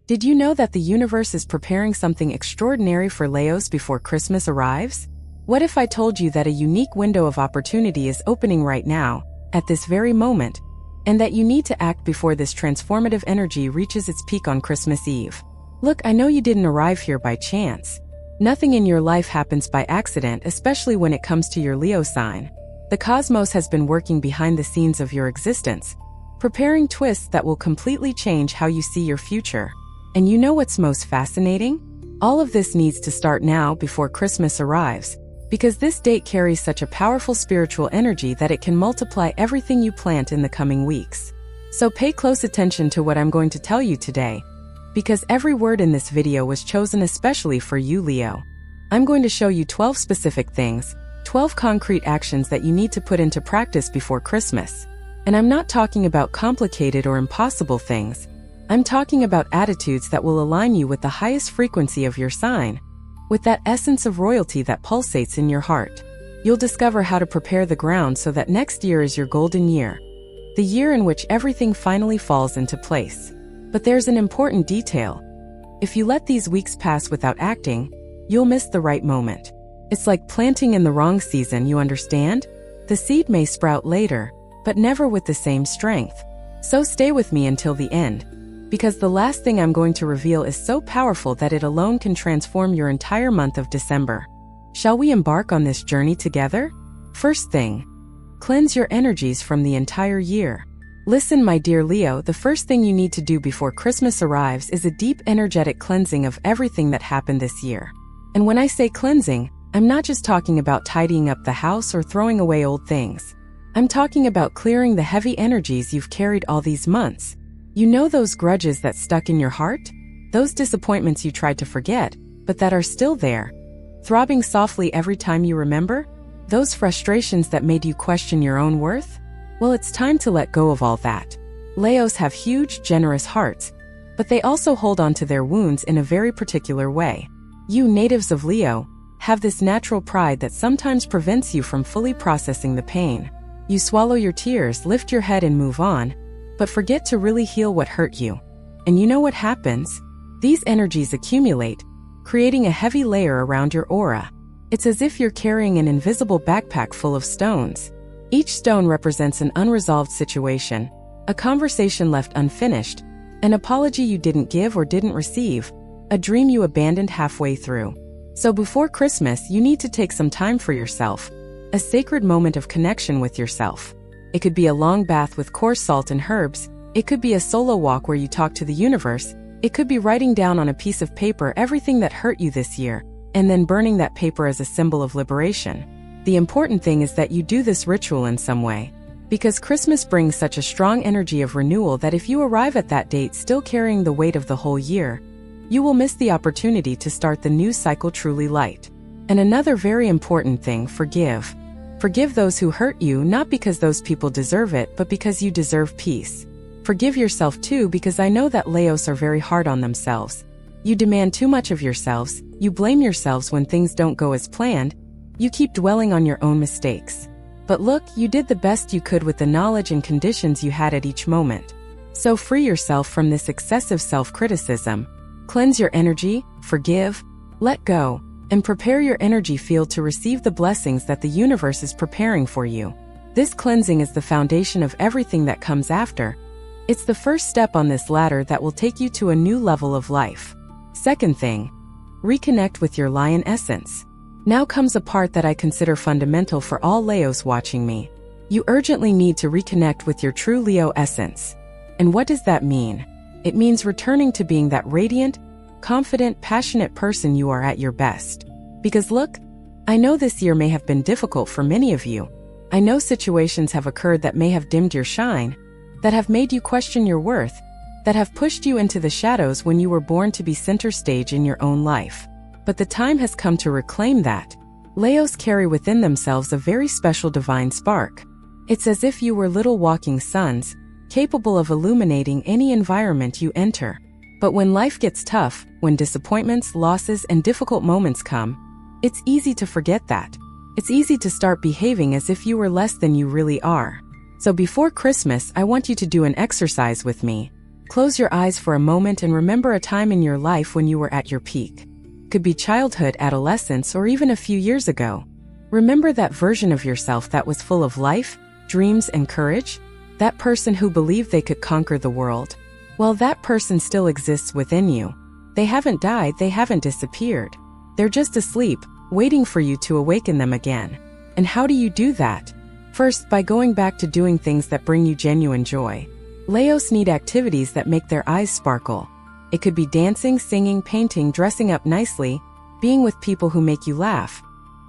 Did you know that the universe is preparing something extraordinary for Leos before Christmas arrives? What if I told you that a unique window of opportunity is opening right now, at this very moment, and that you need to act before this transformative energy reaches its peak on Christmas Eve? Look, I know you didn't arrive here by chance. Nothing in your life happens by accident, especially when it comes to your Leo sign. The cosmos has been working behind the scenes of your existence, preparing twists that will completely change how you see your future. And you know what's most fascinating? All of this needs to start now before Christmas arrives, because this date carries such a powerful spiritual energy that it can multiply everything you plant in the coming weeks. So pay close attention to what I'm going to tell you today, because every word in this video was chosen especially for you, Leo. I'm going to show you 12 specific things, 12 concrete actions that you need to put into practice before Christmas. And I'm not talking about complicated or impossible things. I'm talking about attitudes that will align you with the highest frequency of your sign, with that essence of royalty that pulsates in your heart. You'll discover how to prepare the ground so that next year is your golden year, the year in which everything finally falls into place. But there's an important detail. If you let these weeks pass without acting, you'll miss the right moment. It's like planting in the wrong season, you understand? The seed may sprout later, but never with the same strength. So stay with me until the end, because the last thing I'm going to reveal is so powerful that it alone can transform your entire month of December. Shall we embark on this journey together? First thing, cleanse your energies from the entire year. Listen, my dear Leo, the first thing you need to do before Christmas arrives is a deep energetic cleansing of everything that happened this year. And when I say cleansing, I'm not just talking about tidying up the house or throwing away old things. I'm talking about clearing the heavy energies you've carried all these months. You know, those grudges that stuck in your heart? Those disappointments you tried to forget, but that are still there, throbbing softly every time you remember? Those frustrations that made you question your own worth? Well, it's time to let go of all that. Leos have huge, generous hearts, but they also hold on to their wounds in a very particular way. You natives of Leo have this natural pride that sometimes prevents you from fully processing the pain. You swallow your tears, lift your head and move on, but forget to really heal what hurt you. And you know what happens? These energies accumulate, creating a heavy layer around your aura. It's as if you're carrying an invisible backpack full of stones. Each stone represents an unresolved situation, a conversation left unfinished, an apology you didn't give or didn't receive, a dream you abandoned halfway through. So before Christmas, you need to take some time for yourself, a sacred moment of connection with yourself. It could be a long bath with coarse salt and herbs. It could be a solo walk where you talk to the universe. It could be writing down on a piece of paper everything that hurt you this year, and then burning that paper as a symbol of liberation. The important thing is that you do this ritual in some way, because Christmas brings such a strong energy of renewal that if you arrive at that date still carrying the weight of the whole year, you will miss the opportunity to start the new cycle truly light. And another very important thing, forgive. Forgive those who hurt you, not because those people deserve it, but because you deserve peace. Forgive yourself too, because I know that Leos are very hard on themselves. You demand too much of yourselves, you blame yourselves when things don't go as planned, you keep dwelling on your own mistakes. But look, you did the best you could with the knowledge and conditions you had at each moment. So free yourself from this excessive self-criticism. Cleanse your energy, forgive, let go, and prepare your energy field to receive the blessings that the universe is preparing for you. This cleansing is the foundation of everything that comes after. It's the first step on this ladder that will take you to a new level of life. Second thing, reconnect with your lion essence. Now comes a part that I consider fundamental for all Leos watching me. You urgently need to reconnect with your true Leo essence. And what does that mean? It means returning to being that radiant, confident, passionate person you are at your best. Because look, I know this year may have been difficult for many of you. I know situations have occurred that may have dimmed your shine, that have made you question your worth, that have pushed you into the shadows when you were born to be center stage in your own life. But the time has come to reclaim that. Leos carry within themselves a very special divine spark. It's as if you were little walking suns, capable of illuminating any environment you enter. But when life gets tough, when disappointments, losses, and difficult moments come, it's easy to forget that. It's easy to start behaving as if you were less than you really are. So before Christmas, I want you to do an exercise with me. Close your eyes for a moment and remember a time in your life when you were at your peak. Could be childhood, adolescence, or even a few years ago. Remember that version of yourself that was full of life, dreams, and courage? That person who believed they could conquer the world? Well, that person still exists within you. They haven't died, they haven't disappeared. They're just asleep, waiting for you to awaken them again. And how do you do that? First, by going back to doing things that bring you genuine joy. Leos need activities that make their eyes sparkle. It could be dancing, singing, painting, dressing up nicely, being with people who make you laugh.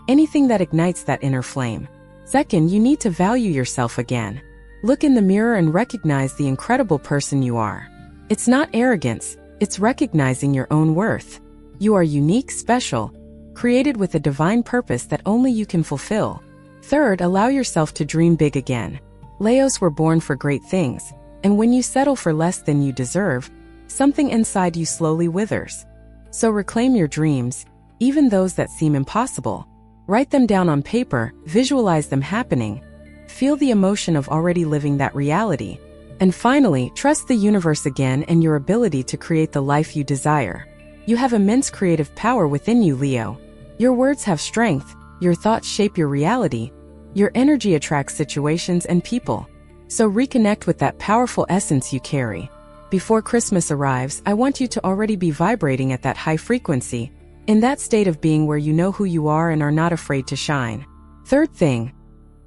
Anything that ignites that inner flame. Second, you need to value yourself again. Look in the mirror and recognize the incredible person you are. It's not arrogance, it's recognizing your own worth. You are unique, special, created with a divine purpose that only you can fulfill. Third, allow yourself to dream big again. Leos were born for great things, and when you settle for less than you deserve, something inside you slowly withers. So reclaim your dreams, even those that seem impossible. Write them down on paper, visualize them happening. Feel the emotion of already living that reality. And finally, trust the universe again and your ability to create the life you desire. You have immense creative power within you, Leo. Your words have strength, your thoughts shape your reality, your energy attracts situations and people. So reconnect with that powerful essence you carry. Before Christmas arrives, I want you to already be vibrating at that high frequency, in that state of being where you know who you are and are not afraid to shine. Third thing,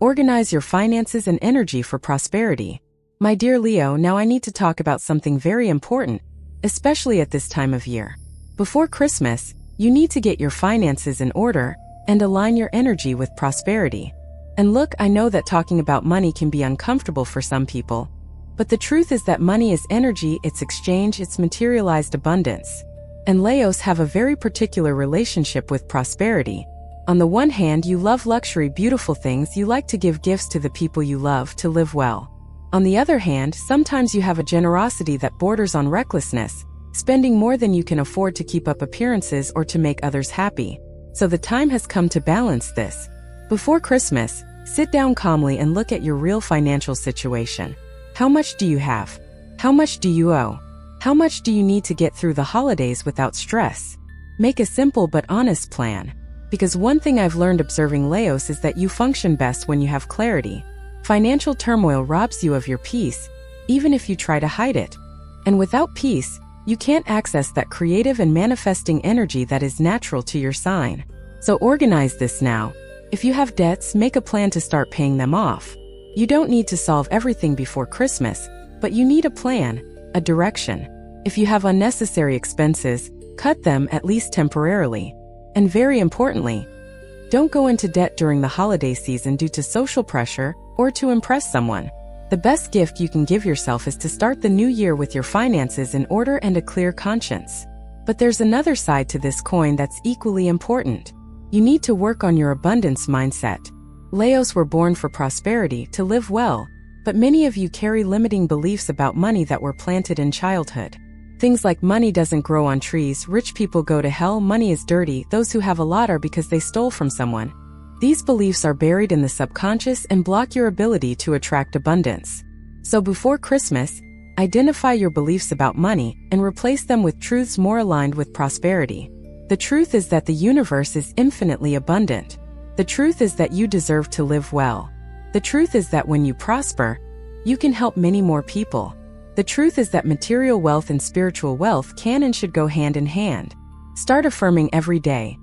organize your finances and energy for prosperity. My dear Leo, now I need to talk about something very important, especially at this time of year. Before Christmas, you need to get your finances in order and align your energy with prosperity. And look, I know that talking about money can be uncomfortable for some people, but the truth is that money is energy, it's exchange, it's materialized abundance. And Leos have a very particular relationship with prosperity. On the one hand, you love luxury, beautiful things, you like to give gifts to the people you love to live well. On the other hand, sometimes you have a generosity that borders on recklessness, spending more than you can afford to keep up appearances or to make others happy. So the time has come to balance this. Before Christmas, sit down calmly and look at your real financial situation. How much do you have? How much do you owe? How much do you need to get through the holidays without stress? Make a simple but honest plan. Because one thing I've learned observing Leos is that you function best when you have clarity. Financial turmoil robs you of your peace, even if you try to hide it. And without peace, you can't access that creative and manifesting energy that is natural to your sign. So organize this now. If you have debts, make a plan to start paying them off. You don't need to solve everything before Christmas, but you need a plan, a direction. If you have unnecessary expenses, cut them at least temporarily. And very importantly, don't go into debt during the holiday season due to social pressure or to impress someone. The best gift you can give yourself is to start the new year with your finances in order and a clear conscience. But there's another side to this coin that's equally important. You need to work on your abundance mindset. Leos were born for prosperity, to live well, but many of you carry limiting beliefs about money that were planted in childhood. Things like money doesn't grow on trees, rich people go to hell, money is dirty, those who have a lot are because they stole from someone. These beliefs are buried in the subconscious and block your ability to attract abundance. So before Christmas, identify your beliefs about money and replace them with truths more aligned with prosperity. The truth is that the universe is infinitely abundant. The truth is that you deserve to live well. The truth is that when you prosper, you can help many more people. The truth is that material wealth and spiritual wealth can and should go hand in hand. Start affirming every day.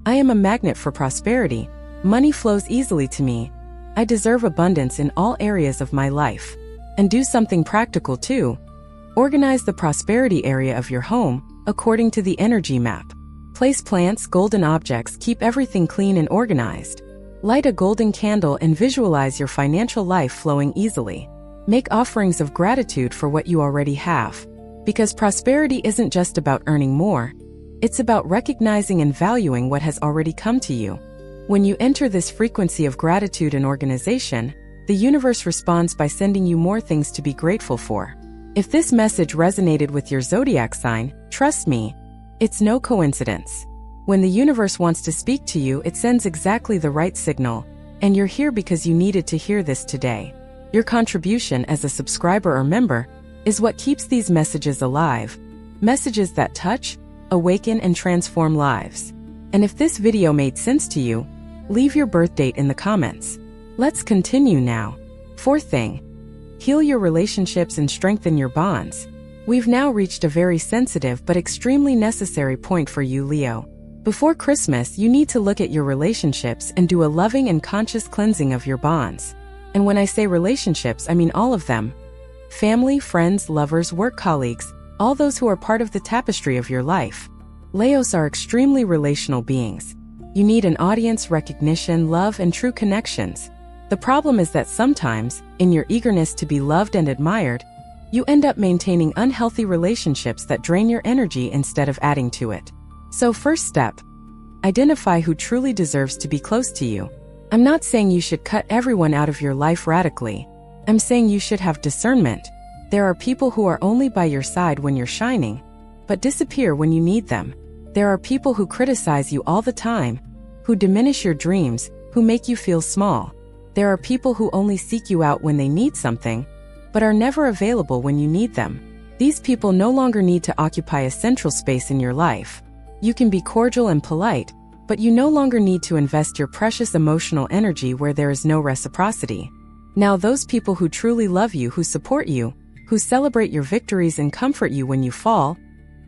I am a magnet for prosperity. Money flows easily to me. I deserve abundance in all areas of my life. And do something practical too. Organize the prosperity area of your home according to the energy map. Place plants, golden objects, keep everything clean and organized. Light a golden candle and visualize your financial life flowing easily. Make offerings of gratitude for what you already have. Because prosperity isn't just about earning more, it's about recognizing and valuing what has already come to you. When you enter this frequency of gratitude and organization, the universe responds by sending you more things to be grateful for. If this message resonated with your zodiac sign, trust me, it's no coincidence. When the universe wants to speak to you, it sends exactly the right signal, and you're here because you needed to hear this today. Your contribution as a subscriber or member is what keeps these messages alive. Messages that touch, awaken, and transform lives. And if this video made sense to you, leave your birth date in the comments. Let's continue now. Fourth thing, heal your relationships and strengthen your bonds. We've now reached a very sensitive but extremely necessary point for you, Leo. Before Christmas, you need to look at your relationships and do a loving and conscious cleansing of your bonds. And when I say relationships, I mean all of them. Family, friends, lovers, work colleagues, all those who are part of the tapestry of your life. Leos are extremely relational beings. You need an audience, recognition, love, and true connections. The problem is that sometimes, in your eagerness to be loved and admired, you end up maintaining unhealthy relationships that drain your energy instead of adding to it. So first step, identify who truly deserves to be close to you. I'm not saying you should cut everyone out of your life radically. I'm saying you should have discernment. There are people who are only by your side when you're shining, but disappear when you need them. There are people who criticize you all the time, who diminish your dreams, who make you feel small. There are people who only seek you out when they need something, but are never available when you need them. These people no longer need to occupy a central space in your life. You can be cordial and polite, but you no longer need to invest your precious emotional energy where there is no reciprocity. Now, those people who truly love you, who support you, who celebrate your victories and comfort you when you fall,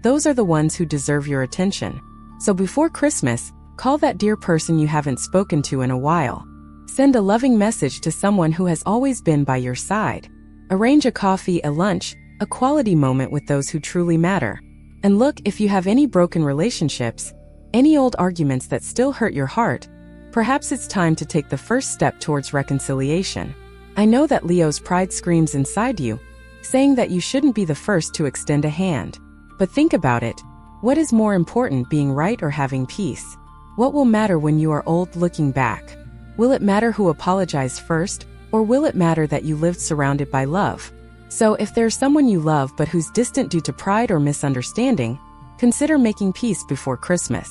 those are the ones who deserve your attention. So before Christmas, call that dear person you haven't spoken to in a while. Send a loving message to someone who has always been by your side. Arrange a coffee, a lunch, a quality moment with those who truly matter. And look, if you have any broken relationships, any old arguments that still hurt your heart, perhaps it's time to take the first step towards reconciliation. I know that Leo's pride screams inside you, saying that you shouldn't be the first to extend a hand. But think about it. What is more important, being right or having peace? What will matter when you are old looking back? Will it matter who apologized first, or will it matter that you lived surrounded by love? So if there's someone you love but who's distant due to pride or misunderstanding, consider making peace before Christmas.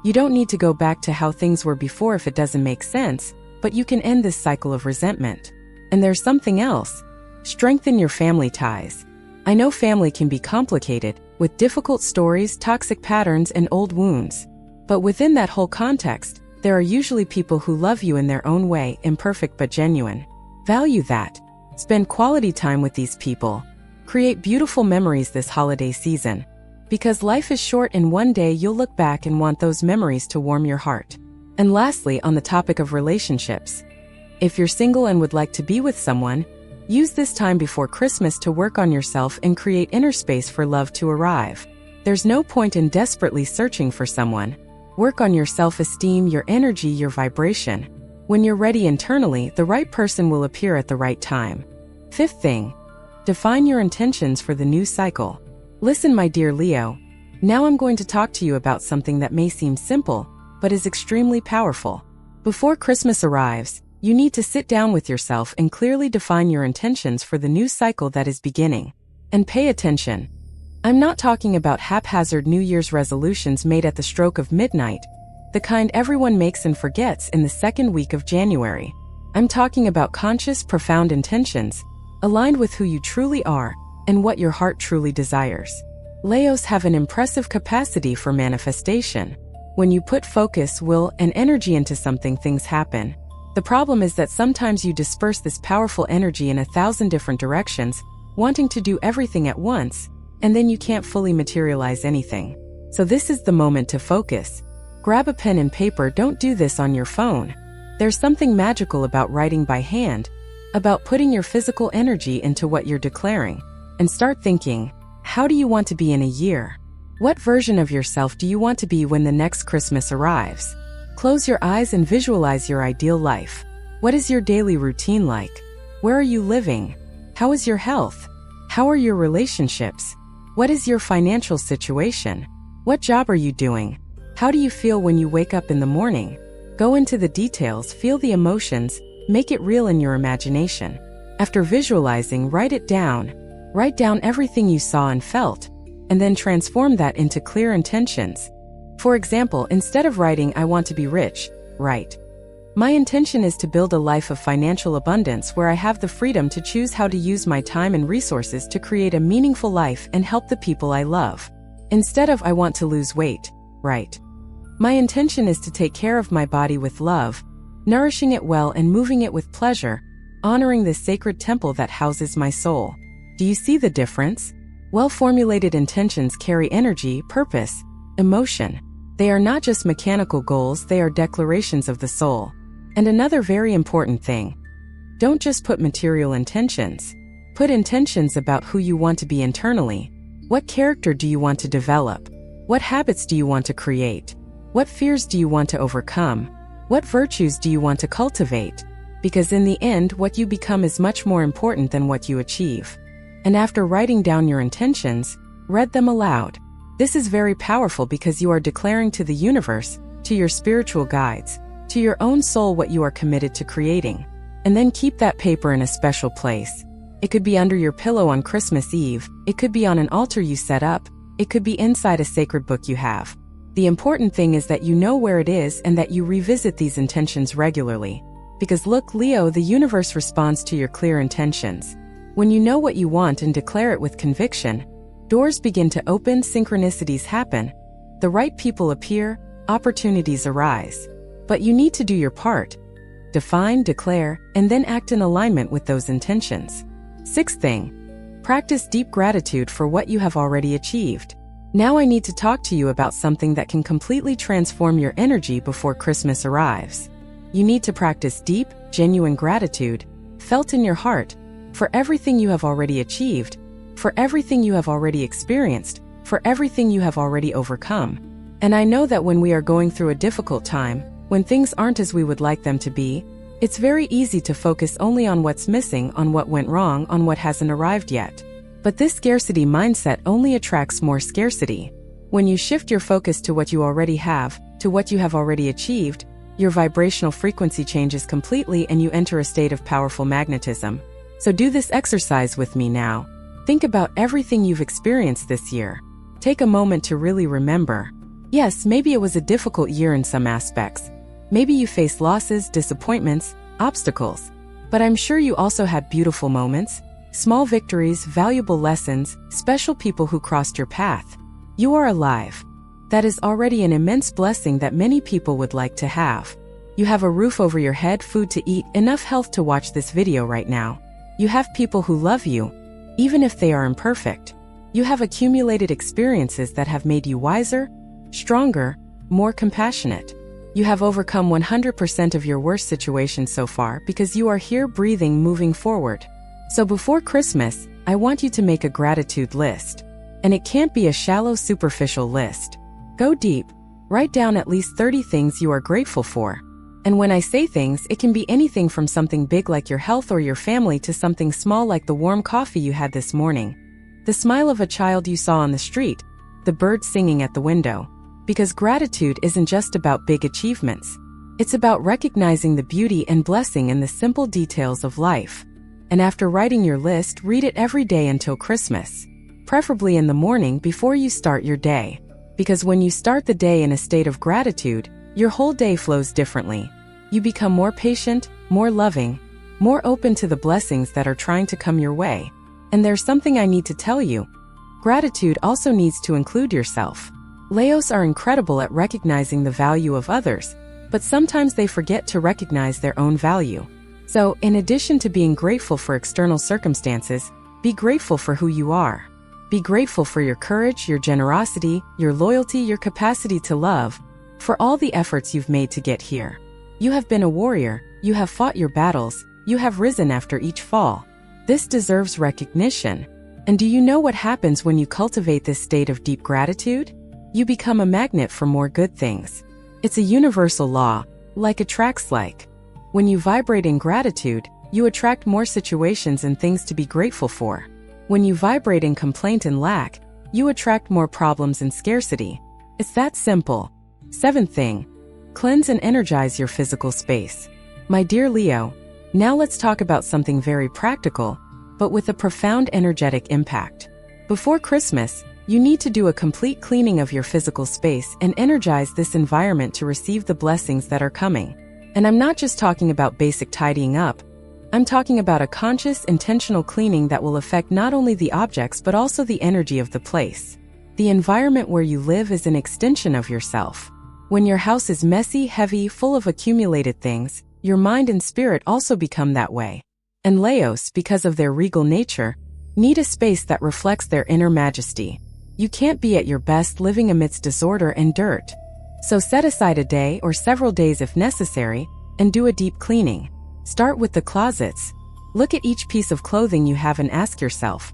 You don't need to go back to how things were before if it doesn't make sense, but you can end this cycle of resentment. And there's something else. Strengthen your family ties. I know family can be complicated, with difficult stories, toxic patterns, and old wounds. But within that whole context, there are usually people who love you in their own way, imperfect but genuine. Value that. Spend quality time with these people. Create beautiful memories this holiday season. Because life is short and one day you'll look back and want those memories to warm your heart. And lastly, on the topic of relationships, if you're single and would like to be with someone, use this time before Christmas to work on yourself and create inner space for love to arrive. There's no point in desperately searching for someone. Work on your self-esteem, your energy, your vibration. When you're ready internally, the right person will appear at the right time. Fifth thing, define your intentions for the new cycle. Listen, my dear Leo. Now I'm going to talk to you about something that may seem simple, but is extremely powerful. Before Christmas arrives, you need to sit down with yourself and clearly define your intentions for the new cycle that is beginning. And pay attention. I'm not talking about haphazard New Year's resolutions made at the stroke of midnight, the kind everyone makes and forgets in the second week of January. I'm talking about conscious, profound intentions, aligned with who you truly are and what your heart truly desires. Leos have an impressive capacity for manifestation. When you put focus, will, and energy into something, things happen. The problem is that sometimes you disperse this powerful energy in 1,000 different directions, wanting to do everything at once, and then you can't fully materialize anything. So this is the moment to focus. Grab a pen and paper. Don't do this on your phone. There's something magical about writing by hand, about putting your physical energy into what you're declaring, and start thinking, how do you want to be in a year? What version of yourself do you want to be when the next Christmas arrives? Close your eyes and visualize your ideal life. What is your daily routine like? Where are you living? How is your health? How are your relationships? What is your financial situation? What job are you doing? How do you feel when you wake up in the morning? Go into the details, feel the emotions, make it real in your imagination. After visualizing, write it down. Write down everything you saw and felt, and then transform that into clear intentions. For example, instead of writing, "I want to be rich," write, My intention is to build a life of financial abundance where I have the freedom to choose how to use my time and resources to create a meaningful life and help the people I love. Instead of I want to lose weight, right? My intention is to take care of my body with love, nourishing it well and moving it with pleasure, honoring this sacred temple that houses my soul. Do you see the difference? Well-formulated intentions carry energy, purpose, emotion. They are not just mechanical goals, they are declarations of the soul. And another very important thing, don't just put material intentions. Put intentions about who you want to be internally. What character do you want to develop? What habits do you want to create? What fears do you want to overcome? What virtues do you want to cultivate? Because in the end, what you become is much more important than what you achieve. And after writing down your intentions, read them aloud. This is very powerful because you are declaring to the universe, to your spiritual guides, to your own soul what you are committed to creating. And then keep that paper in a special place. It could be under your pillow on Christmas Eve, it could be on an altar you set up, it could be inside a sacred book you have. The important thing is that you know where it is and that you revisit these intentions regularly. Because look, Leo, the universe responds to your clear intentions. When you know what you want and declare it with conviction, doors begin to open, synchronicities happen, the right people appear, opportunities arise. But you need to do your part. Define, declare, and then act in alignment with those intentions. Sixth thing, practice deep gratitude for what you have already achieved. Now I need to talk to you about something that can completely transform your energy before Christmas arrives. You need to practice deep, genuine gratitude, felt in your heart, for everything you have already achieved, for everything you have already experienced, for everything you have already overcome. And I know that when we are going through a difficult time, when things aren't as we would like them to be, it's very easy to focus only on what's missing, on what went wrong, on what hasn't arrived yet. But this scarcity mindset only attracts more scarcity. When you shift your focus to what you already have, to what you have already achieved, your vibrational frequency changes completely and you enter a state of powerful magnetism. So do this exercise with me now. Think about everything you've experienced this year. Take a moment to really remember. Yes, maybe it was a difficult year in some aspects. Maybe you faced losses, disappointments, obstacles. But I'm sure you also had beautiful moments, small victories, valuable lessons, special people who crossed your path. You are alive. That is already an immense blessing that many people would like to have. You have a roof over your head, food to eat, enough health to watch this video right now. You have people who love you, even if they are imperfect. You have accumulated experiences that have made you wiser, stronger, more compassionate. You have overcome 100% of your worst situations so far because you are here breathing, moving forward. So before Christmas, I want you to make a gratitude list. And it can't be a shallow, superficial list. Go deep. Write down at least 30 things you are grateful for. And when I say things, it can be anything from something big like your health or your family to something small like the warm coffee you had this morning, the smile of a child you saw on the street, the birds singing at the window. Because gratitude isn't just about big achievements. It's about recognizing the beauty and blessing in the simple details of life. And after writing your list, read it every day until Christmas. Preferably in the morning before you start your day. Because when you start the day in a state of gratitude, your whole day flows differently. You become more patient, more loving, more open to the blessings that are trying to come your way. And there's something I need to tell you. Gratitude also needs to include yourself. Leos are incredible at recognizing the value of others, but sometimes they forget to recognize their own value. So, in addition to being grateful for external circumstances, be grateful for who you are. Be grateful for your courage, your generosity, your loyalty, your capacity to love, for all the efforts you've made to get here. You have been a warrior, you have fought your battles, you have risen after each fall. This deserves recognition. And do you know what happens when you cultivate this state of deep gratitude? You become a magnet for more good things. It's a universal law, like attracts like. When you vibrate in gratitude, you attract more situations and things to be grateful for. When you vibrate in complaint and lack, you attract more problems and scarcity. It's that simple. Seventh thing, cleanse and energize your physical space. My dear Leo, now let's talk about something very practical, but with a profound energetic impact. Before Christmas, you need to do a complete cleaning of your physical space and energize this environment to receive the blessings that are coming. And I'm not just talking about basic tidying up. I'm talking about a conscious, intentional cleaning that will affect not only the objects but also the energy of the place. The environment where you live is an extension of yourself. When your house is messy, heavy, full of accumulated things, your mind and spirit also become that way. And Leos, because of their regal nature, need a space that reflects their inner majesty. You can't be at your best living amidst disorder and dirt. So set aside a day or several days if necessary, and do a deep cleaning. Start with the closets. Look at each piece of clothing you have and ask yourself,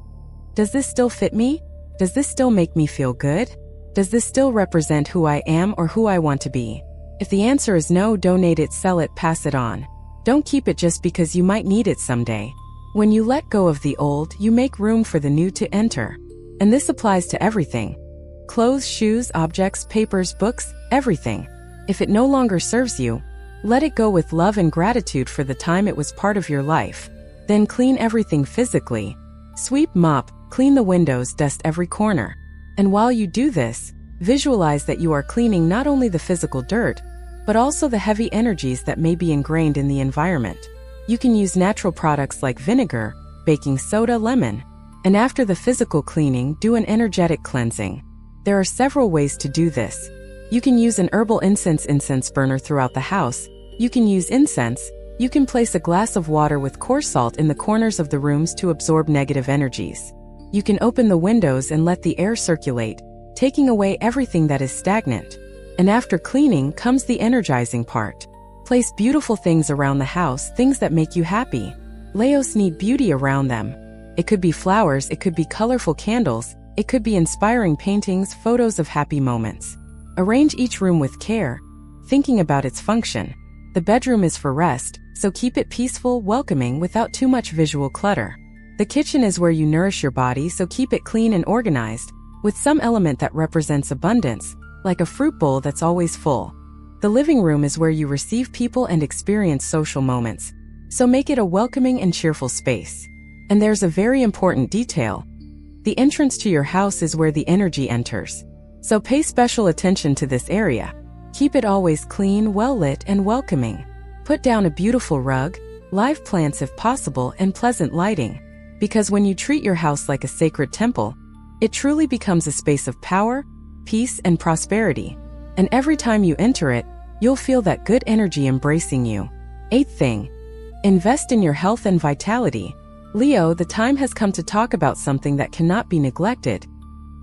does this still fit me? Does this still make me feel good? Does this still represent who I am or who I want to be? If the answer is no, donate it, sell it, pass it on. Don't keep it just because you might need it someday. When you let go of the old, you make room for the new to enter. And this applies to everything. Clothes, shoes, objects, papers, books, everything. If it no longer serves you, let it go with love and gratitude for the time it was part of your life. Then clean everything physically. Sweep, mop, clean the windows, dust every corner. And while you do this, visualize that you are cleaning not only the physical dirt, but also the heavy energies that may be ingrained in the environment. You can use natural products like vinegar, baking soda, lemon. And after the physical cleaning, do an energetic cleansing. There are several ways to do this. You can use an herbal incense burner throughout the house. You can use incense. You can place a glass of water with coarse salt in the corners of the rooms to absorb negative energies. You can open the windows and let the air circulate, taking away everything that is stagnant. And after cleaning comes the energizing part. Place beautiful things around the house, things that make you happy. Leos need beauty around them. It could be flowers, it could be colorful candles, it could be inspiring paintings, photos of happy moments. Arrange each room with care, thinking about its function. The bedroom is for rest, so keep it peaceful, welcoming without too much visual clutter. The kitchen is where you nourish your body, so keep it clean and organized, with some element that represents abundance, like a fruit bowl that's always full. The living room is where you receive people and experience social moments, so make it a welcoming and cheerful space. And there's a very important detail. The entrance to your house is where the energy enters. So pay special attention to this area. Keep it always clean, well lit, and welcoming. Put down a beautiful rug, live plants if possible, and pleasant lighting. Because when you treat your house like a sacred temple, it truly becomes a space of power, peace, and prosperity. And every time you enter it, you'll feel that good energy embracing you. 8th thing. Invest in your health and vitality. Leo, the time has come to talk about something that cannot be neglected.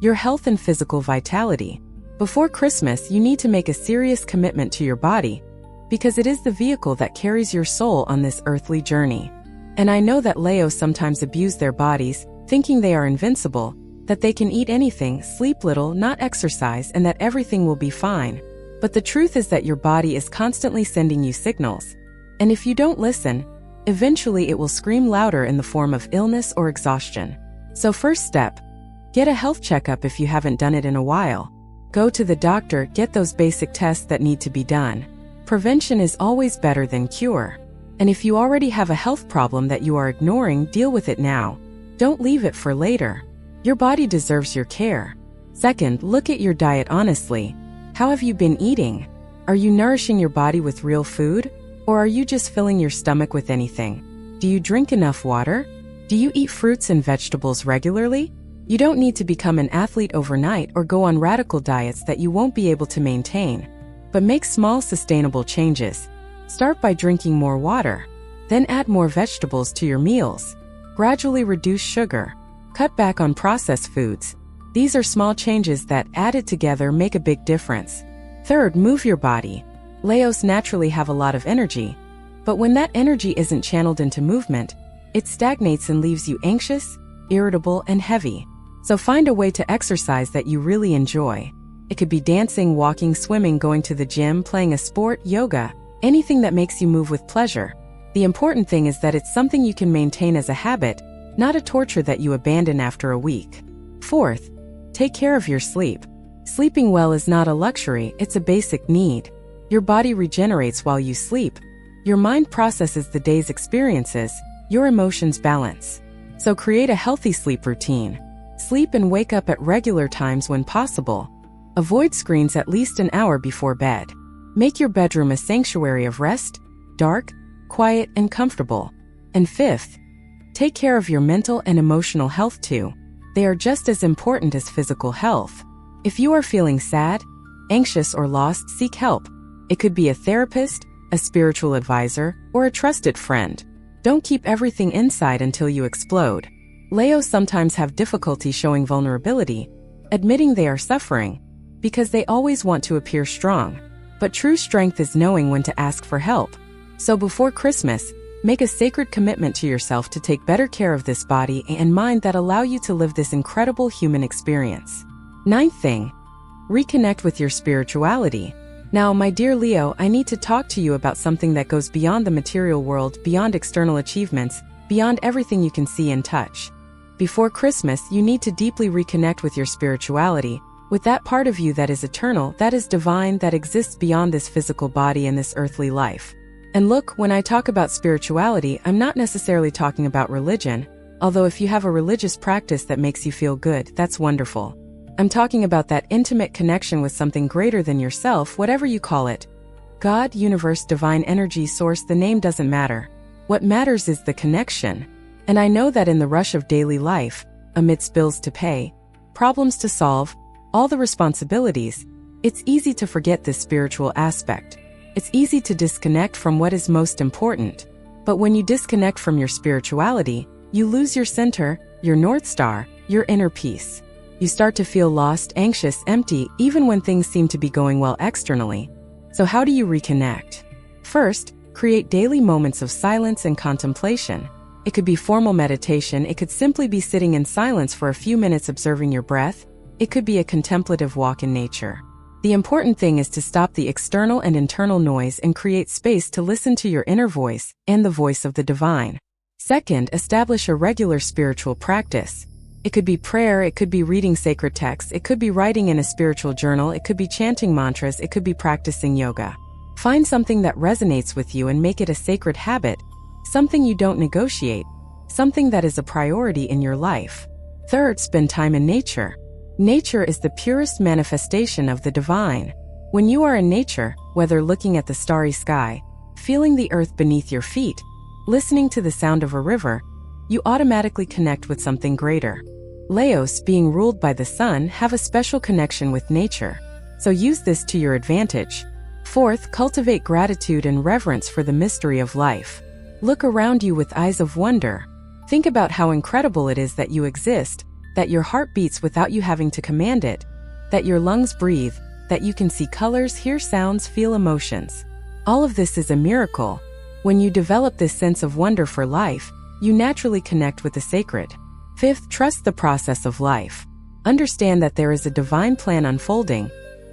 Your health and physical vitality. Before Christmas, you need to make a serious commitment to your body, because it is the vehicle that carries your soul on this earthly journey. And I know that Leos sometimes abuse their bodies, thinking they are invincible, that they can eat anything, sleep little, not exercise, and that everything will be fine. But the truth is that your body is constantly sending you signals. And if you don't listen, eventually it will scream louder in the form of illness or exhaustion. So first step, get a health checkup if you haven't done it in a while. Go to the doctor, get those basic tests that need to be done. Prevention is always better than cure. And if you already have a health problem that you are ignoring, deal with it now. Don't leave it for later. Your body deserves your care. Second, look at your diet honestly. How have you been eating? Are you nourishing your body with real food? Or are you just filling your stomach with anything? Do you drink enough water? Do you eat fruits and vegetables regularly? You don't need to become an athlete overnight or go on radical diets that you won't be able to maintain. But make small, sustainable changes. Start by drinking more water. Then add more vegetables to your meals. Gradually reduce sugar. Cut back on processed foods. These are small changes that, added together, make a big difference. Third, move your body. Leos naturally have a lot of energy, but when that energy isn't channeled into movement, it stagnates and leaves you anxious, irritable, and heavy. So find a way to exercise that you really enjoy. It could be dancing, walking, swimming, going to the gym, playing a sport, yoga, anything that makes you move with pleasure. The important thing is that it's something you can maintain as a habit, not a torture that you abandon after a week. Fourth, take care of your sleep. Sleeping well is not a luxury, it's a basic need. Your body regenerates while you sleep. Your mind processes the day's experiences, your emotions balance. So create a healthy sleep routine. Sleep and wake up at regular times when possible. Avoid screens at least an hour before bed. Make your bedroom a sanctuary of rest, dark, quiet, and comfortable. And fifth, take care of your mental and emotional health too. They are just as important as physical health. If you are feeling sad, anxious, or lost, seek help. It could be a therapist, a spiritual advisor, or a trusted friend. Don't keep everything inside until you explode. Leos sometimes have difficulty showing vulnerability, admitting they are suffering, because they always want to appear strong. But true strength is knowing when to ask for help. So before Christmas, make a sacred commitment to yourself to take better care of this body and mind that allow you to live this incredible human experience. Ninth thing, reconnect with your spirituality. Now, my dear Leo, I need to talk to you about something that goes beyond the material world, beyond external achievements, beyond everything you can see and touch. Before Christmas, you need to deeply reconnect with your spirituality, with that part of you that is eternal, that is divine, that exists beyond this physical body and this earthly life. And look, when I talk about spirituality, I'm not necessarily talking about religion, although if you have a religious practice that makes you feel good, that's wonderful. I'm talking about that intimate connection with something greater than yourself, whatever you call it. God, universe, divine energy, source, the name doesn't matter. What matters is the connection. And I know that in the rush of daily life, amidst bills to pay, problems to solve, all the responsibilities, it's easy to forget this spiritual aspect. It's easy to disconnect from what is most important. But when you disconnect from your spirituality, you lose your center, your North Star, your inner peace. You start to feel lost, anxious, empty, even when things seem to be going well externally. So how do you reconnect? First, create daily moments of silence and contemplation. It could be formal meditation, it could simply be sitting in silence for a few minutes observing your breath, it could be a contemplative walk in nature. The important thing is to stop the external and internal noise and create space to listen to your inner voice and the voice of the divine. Second, establish a regular spiritual practice. It could be prayer, it could be reading sacred texts, it could be writing in a spiritual journal, it could be chanting mantras, it could be practicing yoga. Find something that resonates with you and make it a sacred habit, something you don't negotiate, something that is a priority in your life. Third, spend time in nature. Nature is the purest manifestation of the divine. When you are in nature, whether looking at the starry sky, feeling the earth beneath your feet, listening to the sound of a river, you automatically connect with something greater. Leos, being ruled by the sun, have a special connection with nature. So use this to your advantage. Fourth, cultivate gratitude and reverence for the mystery of life. Look around you with eyes of wonder. Think about how incredible it is that you exist, that your heart beats without you having to command it, that your lungs breathe, that you can see colors, hear sounds, feel emotions. All of this is a miracle. When you develop this sense of wonder for life, you naturally connect with the sacred. Fifth, trust the process of life. Understand that there is a divine plan unfolding,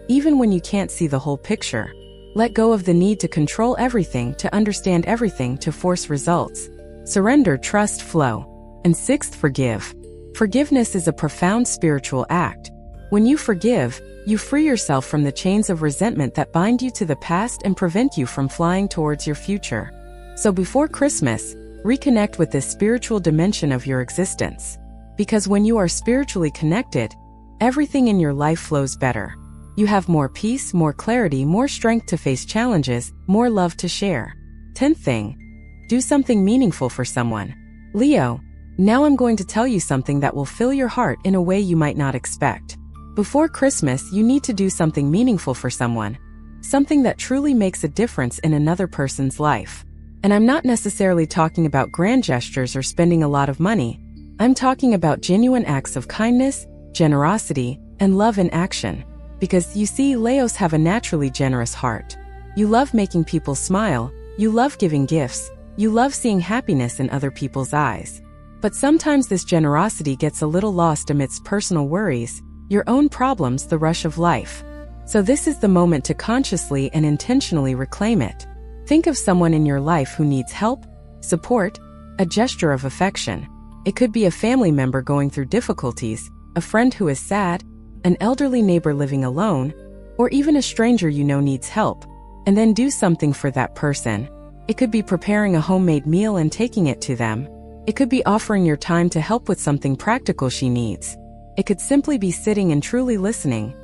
even when you can't see the whole picture. Let go of the need to control everything, to understand everything, to force results. Surrender, trust, flow. And sixth, forgive. Forgiveness is a profound spiritual act. When you forgive, you free yourself from the chains of resentment that bind you to the past and prevent you from flying towards your future. So before Christmas, reconnect with this spiritual dimension of your existence. Because when you are spiritually connected, everything in your life flows better. You have more peace, more clarity, more strength to face challenges, more love to share. 10th thing, do something meaningful for someone. Leo, now I'm going to tell you something that will fill your heart in a way you might not expect. Before Christmas, you need to do something meaningful for someone. Something that truly makes a difference in another person's life. And I'm not necessarily talking about grand gestures or spending a lot of money. I'm talking about genuine acts of kindness, generosity, and love in action. Because you see, Leos have a naturally generous heart. You love making people smile, you love giving gifts, you love seeing happiness in other people's eyes. But sometimes this generosity gets a little lost amidst personal worries, your own problems, the rush of life. So this is the moment to consciously and intentionally reclaim it. Think of someone in your life who needs help, support, a gesture of affection. It could be a family member going through difficulties, a friend who is sad, an elderly neighbor living alone, or even a stranger you know needs help. And then do something for that person. It could be preparing a homemade meal and taking it to them. It could be offering your time to help with something practical she needs. It could simply be sitting and truly listening,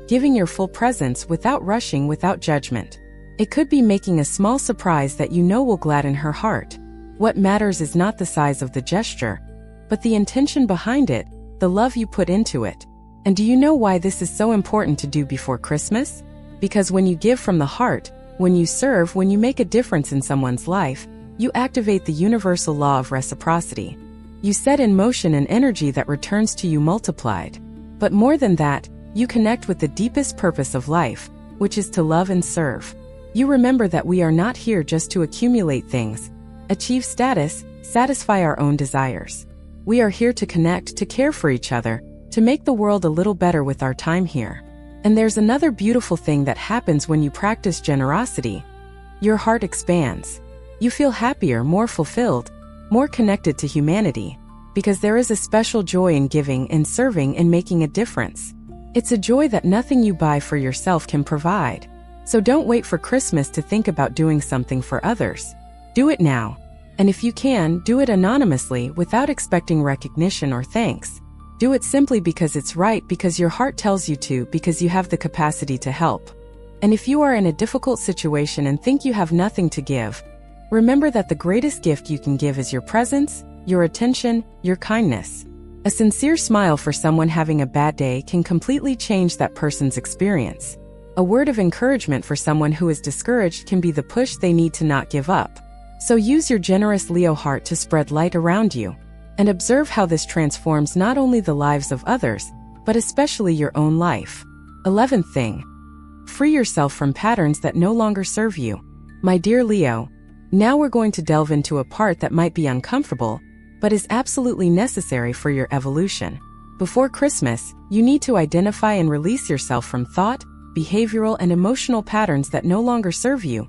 giving your full presence without rushing, without judgment. It could be making a small surprise that you know will gladden her heart. What matters is not the size of the gesture, but the intention behind it, the love you put into it. And do you know why this is so important to do before Christmas? Because when you give from the heart, when you serve, when you make a difference in someone's life, you activate the universal law of reciprocity. You set in motion an energy that returns to you multiplied. But more than that, you connect with the deepest purpose of life, which is to love and serve. You remember that we are not here just to accumulate things, achieve status, satisfy our own desires. We are here to connect, to care for each other, to make the world a little better with our time here. And there's another beautiful thing that happens when you practice generosity. Your heart expands. You feel happier, more fulfilled, more connected to humanity, because there is a special joy in giving and serving and making a difference. It's a joy that nothing you buy for yourself can provide. So don't wait for Christmas to think about doing something for others. Do it now. And if you can, do it anonymously without expecting recognition or thanks. Do it simply because it's right, because your heart tells you to, because you have the capacity to help. And if you are in a difficult situation and think you have nothing to give, remember that the greatest gift you can give is your presence, your attention, your kindness. A sincere smile for someone having a bad day can completely change that person's experience. A word of encouragement for someone who is discouraged can be the push they need to not give up. So use your generous Leo heart to spread light around you, and observe how this transforms not only the lives of others, but especially your own life. 11th thing. Free yourself from patterns that no longer serve you. My dear Leo, now we're going to delve into a part that might be uncomfortable, but is absolutely necessary for your evolution. Before Christmas, you need to identify and release yourself from thought, behavioral and emotional patterns that no longer serve you,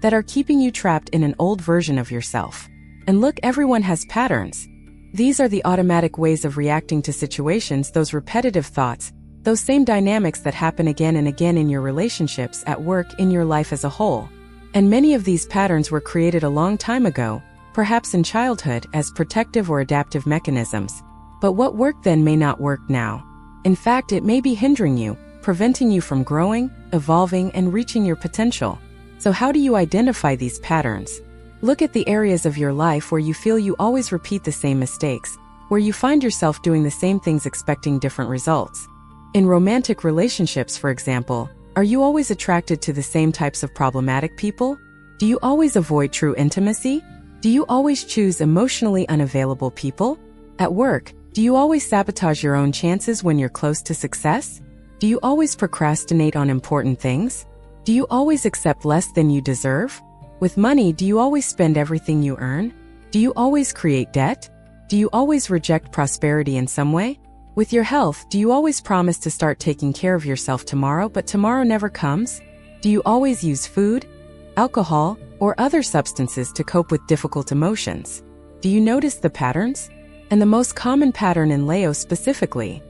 that are keeping you trapped in an old version of yourself. And look, everyone has patterns. These are the automatic ways of reacting to situations, those repetitive thoughts, those same dynamics that happen again and again in your relationships, at work, in your life as a whole. And many of these patterns were created a long time ago, perhaps in childhood, as protective or adaptive mechanisms. But what worked then may not work now. In fact, it may be hindering you, preventing you from growing, evolving, and reaching your potential. So how do you identify these patterns? Look at the areas of your life where you feel you always repeat the same mistakes, where you find yourself doing the same things expecting different results. In romantic relationships, for example, are you always attracted to the same types of problematic people? Do you always avoid true intimacy? Do you always choose emotionally unavailable people? At work, do you always sabotage your own chances when you're close to success? Do you always procrastinate on important things? Do you always accept less than you deserve? With money, do you always spend everything you earn? Do you always create debt? Do you always reject prosperity in some way? With your health, do you always promise to start taking care of yourself tomorrow, but tomorrow never comes? Do you always use food, alcohol, or other substances to cope with difficult emotions? Do you notice the patterns? And the most common pattern in Leo specifically.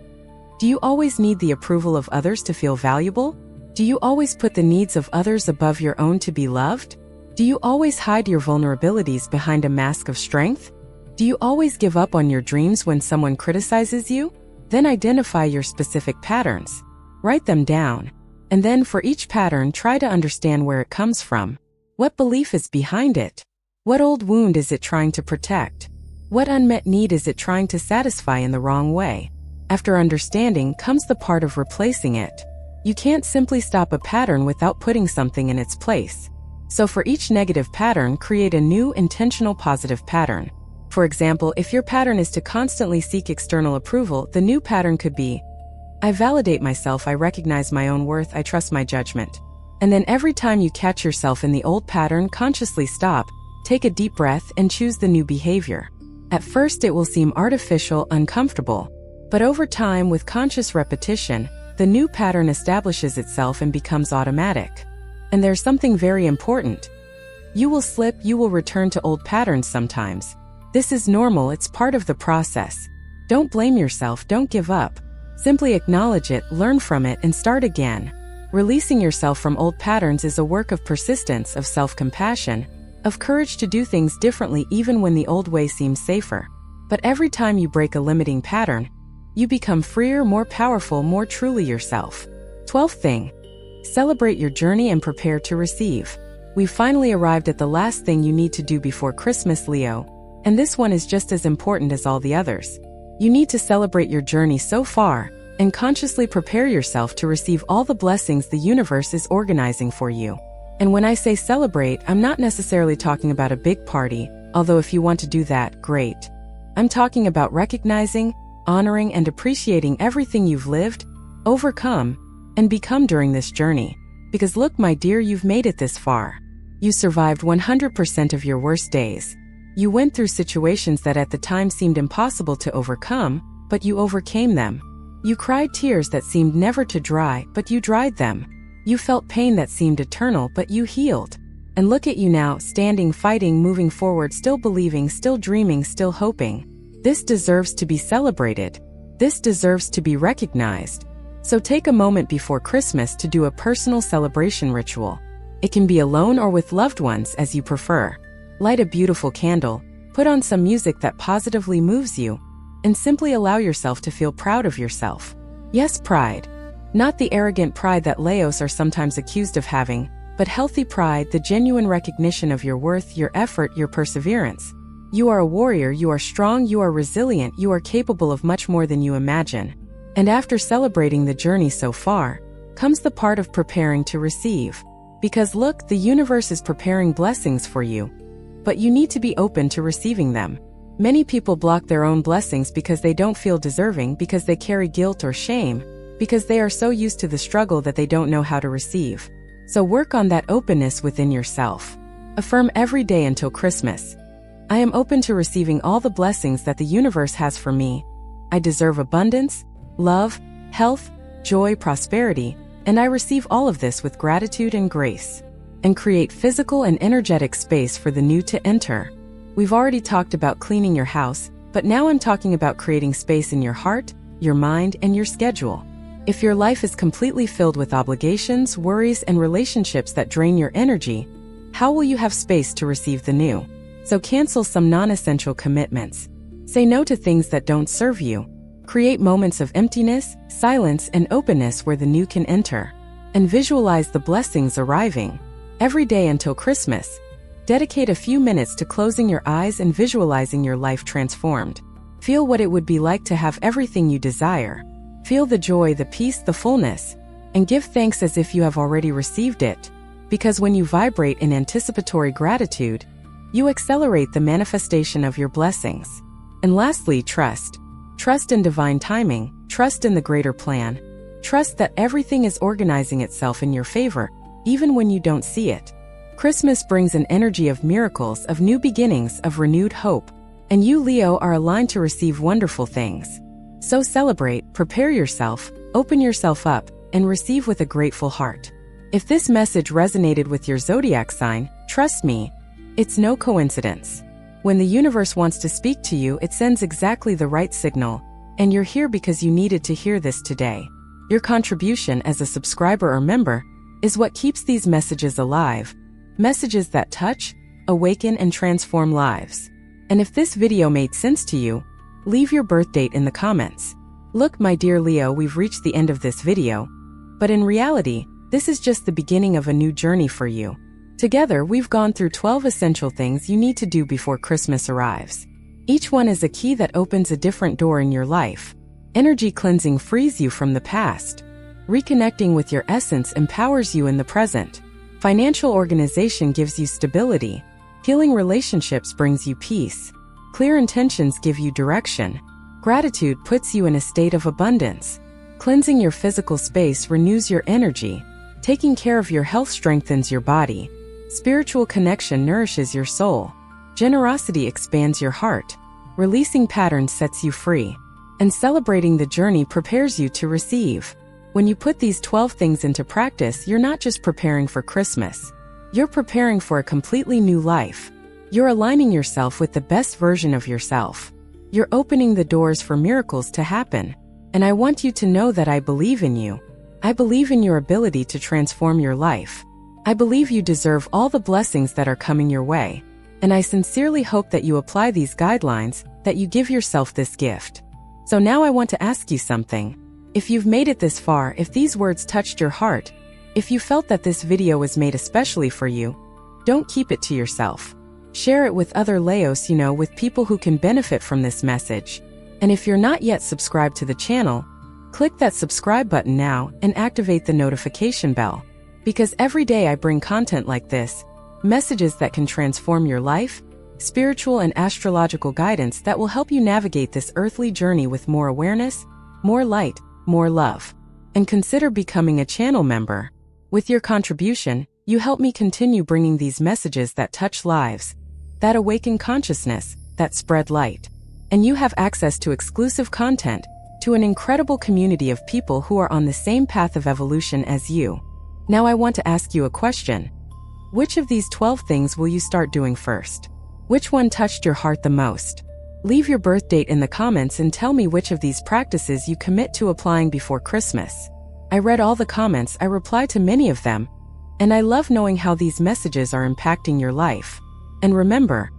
Do you always need the approval of others to feel valuable? Do you always put the needs of others above your own to be loved? Do you always hide your vulnerabilities behind a mask of strength? Do you always give up on your dreams when someone criticizes you? Then identify your specific patterns. Write them down. And then for each pattern, try to understand where it comes from. What belief is behind it? What old wound is it trying to protect? What unmet need is it trying to satisfy in the wrong way? After understanding comes the part of replacing it. You can't simply stop a pattern without putting something in its place. So for each negative pattern, create a new intentional positive pattern. For example, if your pattern is to constantly seek external approval, the new pattern could be, I validate myself, I recognize my own worth, I trust my judgment. And then every time you catch yourself in the old pattern, consciously stop, take a deep breath, and choose the new behavior. At first it will seem artificial, uncomfortable. But over time, with conscious repetition, the new pattern establishes itself and becomes automatic. And there's something very important. You will slip, you will return to old patterns sometimes. This is normal, it's part of the process. Don't blame yourself, don't give up. Simply acknowledge it, learn from it, and start again. Releasing yourself from old patterns is a work of persistence, of self-compassion, of courage to do things differently even when the old way seems safer. But every time you break a limiting pattern, you become freer, more powerful, more truly yourself. 12th thing. Celebrate your journey and prepare to receive. We've finally arrived at the last thing you need to do before Christmas, Leo. And this one is just as important as all the others. You need to celebrate your journey so far and consciously prepare yourself to receive all the blessings the universe is organizing for you. And when I say celebrate, I'm not necessarily talking about a big party, although if you want to do that, great. I'm talking about recognizing, honoring, and appreciating everything you've lived, overcome, and become during this journey. Because look, my dear, you've made it this far. You survived 100% of your worst days. You went through situations that at the time seemed impossible to overcome, but you overcame them. You cried tears that seemed never to dry, but you dried them. You felt pain that seemed eternal, but you healed. And look at you now, standing, fighting, moving forward, still believing, still dreaming, still hoping. This deserves to be celebrated. This deserves to be recognized. So take a moment before Christmas to do a personal celebration ritual. It can be alone or with loved ones as you prefer. Light a beautiful candle, put on some music that positively moves you, and simply allow yourself to feel proud of yourself. Yes, pride. Not the arrogant pride that Leos are sometimes accused of having, but healthy pride, the genuine recognition of your worth, your effort, your perseverance. You are a warrior, you are strong, you are resilient, you are capable of much more than you imagine. And after celebrating the journey so far, comes the part of preparing to receive. Because look, the universe is preparing blessings for you, but you need to be open to receiving them. Many people block their own blessings because they don't feel deserving, because they carry guilt or shame, because they are so used to the struggle that they don't know how to receive. So work on that openness within yourself. Affirm every day until Christmas. I am open to receiving all the blessings that the universe has for me. I deserve abundance, love, health, joy, prosperity, and I receive all of this with gratitude and grace. And create physical and energetic space for the new to enter. We've already talked about cleaning your house, but now I'm talking about creating space in your heart, your mind, and your schedule. If your life is completely filled with obligations, worries, and relationships that drain your energy, how will you have space to receive the new? So cancel some non-essential commitments. Say no to things that don't serve you. Create moments of emptiness, silence, and openness where the new can enter. And visualize the blessings arriving. Every day until Christmas, dedicate a few minutes to closing your eyes and visualizing your life transformed. Feel what it would be like to have everything you desire. Feel the joy, the peace, the fullness, and give thanks as if you have already received it. Because when you vibrate in anticipatory gratitude, you accelerate the manifestation of your blessings. And lastly, trust. Trust in divine timing, trust in the greater plan. Trust that everything is organizing itself in your favor, even when you don't see it. Christmas brings an energy of miracles, of new beginnings, of renewed hope. And you, Leo, are aligned to receive wonderful things. So celebrate, prepare yourself, open yourself up, and receive with a grateful heart. If this message resonated with your zodiac sign, trust me, it's no coincidence. When the universe wants to speak to you, it sends exactly the right signal, and you're here because you needed to hear this today. Your contribution as a subscriber or member is what keeps these messages alive. Messages that touch, awaken, and transform lives. And if this video made sense to you, leave your birth date in the comments. Look, my dear Leo, we've reached the end of this video. But in reality, this is just the beginning of a new journey for you. Together, we've gone through 12 essential things you need to do before Christmas arrives. Each one is a key that opens a different door in your life. Energy cleansing frees you from the past. Reconnecting with your essence empowers you in the present. Financial organization gives you stability. Healing relationships brings you peace. Clear intentions give you direction. Gratitude puts you in a state of abundance. Cleansing your physical space renews your energy. Taking care of your health strengthens your body. Spiritual connection nourishes your soul. Generosity expands your heart. Releasing patterns sets you free. And celebrating the journey prepares you to receive. When you put these 12 things into practice, you're not just preparing for Christmas. You're preparing for a completely new life. You're aligning yourself with the best version of yourself. You're opening the doors for miracles to happen. And I want you to know that I believe in you. I believe in your ability to transform your life. I believe you deserve all the blessings that are coming your way. And I sincerely hope that you apply these guidelines, that you give yourself this gift. So now I want to ask you something. If you've made it this far, if these words touched your heart, If you felt that this video was made especially for you, don't keep it to yourself. Share it with other Leos you know, with people who can benefit from this message. And if you're not yet subscribed to the channel, click that subscribe button now and activate the notification bell. Because every day I bring content like this, messages that can transform your life, spiritual and astrological guidance that will help you navigate this earthly journey with more awareness, more light, more love. And consider becoming a channel member. With your contribution, you help me continue bringing these messages that touch lives, that awaken consciousness, that spread light. And you have access to exclusive content, to an incredible community of people who are on the same path of evolution as you. Now I want to ask you a question. Which of these 12 things will you start doing first? Which one touched your heart the most? Leave your birth date in the comments and tell me which of these practices you commit to applying before Christmas. I read all the comments, I reply to many of them, and I love knowing how these messages are impacting your life. And remember,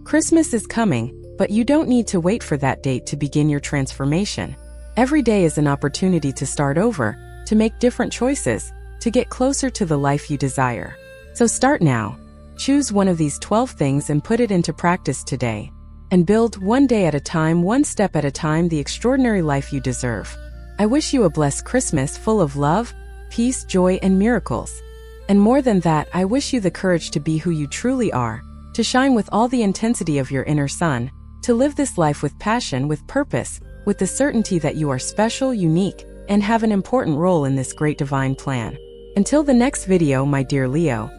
Christmas is coming, but you don't need to wait for that date to begin your transformation. Every day is an opportunity to start over, to make different choices, to get closer to the life you desire. So start now. Choose one of these 12 things and put it into practice today. And build one day at a time, one step at a time, the extraordinary life you deserve. I wish you a blessed Christmas full of love, peace, joy, and miracles. And more than that, I wish you the courage to be who you truly are, to shine with all the intensity of your inner sun, to live this life with passion, with purpose, with the certainty that you are special, unique, and have an important role in this great divine plan. Until the next video, my dear Leo,